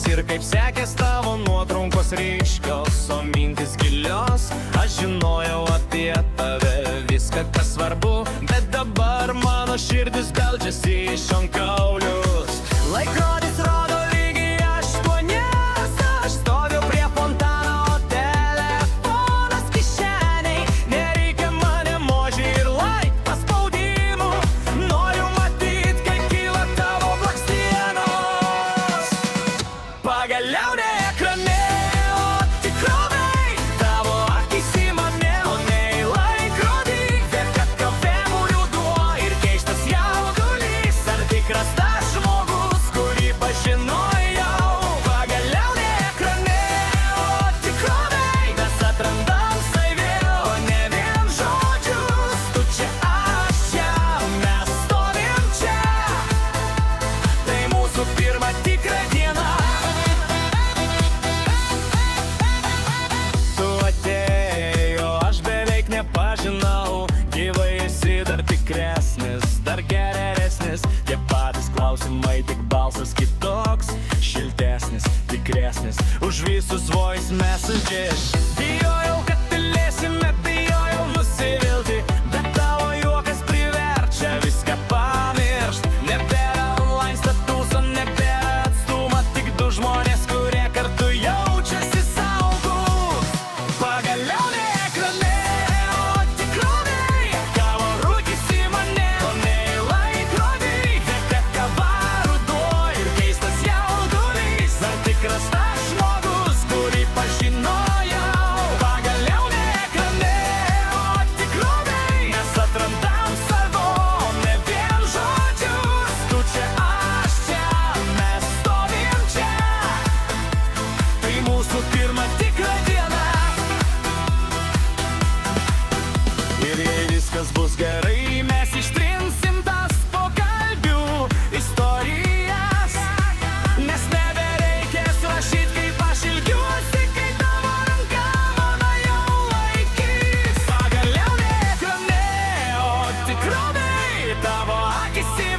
nuotraukos ir kaip sekės tavo nuotraukos ryškios, o mintis gilios. Aš žinojau apie tave viską, kas svarbu, bet dabar mano širdis beldžiasi į šonkaulius. Laikrodis rodo lygiai 8, aš stoviu prie fontano, o telefonas kišeniai. Nereikia man emoji ir like paspaudimų, noriu matyt, kai kyla tavo blakstienos. Pagaliau ne ekrane, o tikrovėj, tavo akys į mane, o ne į laikrodį. Dėka kavemų ruduo ir keistas jaudulys, ar tikras tas žmogus, kurį pažinojau. Pagaliau ne ekrane, o tikrovėj, mes atrandam save, o ne vien žodžius. Tu čia, aš čia, mes stovim čia, tai mūsų pirma tikra diena. Tu atėjai, o aš beveik nepažinau, gyvai esi dar tikresnis, dar geresnis. Tie patys klausimai, tik balsas kitoks, šiltesnis, tikresnis už visus voice messages. Bijojau, kad tylėsime, bijojau nusivilti, bet tavo juokas priverčia viską pamiršt. Nebėra online statuso, nebėra atstumo, tik du žmonės, kurie kartu jaučiasi saugūs. Pagaliau ne ekrane, o tikrovėj, tavo rūkis į mane, o ne į laikrodį. Dėka kava ruduo ir keistas jaudulys, ar tikras tas žmogus, kurį pažinojau. Pagaliau ne ekrane, o tikrovėj, mes atrandam savo, o ne vien žodžius. Tu čia, aš čia, mes stovim čia, tai mūsų pirma tikra diena. Ir jei viskas bus gerai, mes ištrinsim tas pokalbių istorijas, nes nebereikės rašyt, kaip aš ilgiuosi, kai tavo ranka mano jau laikys. Pagaliau ne ekrane, o tikrovėj, tavo akys į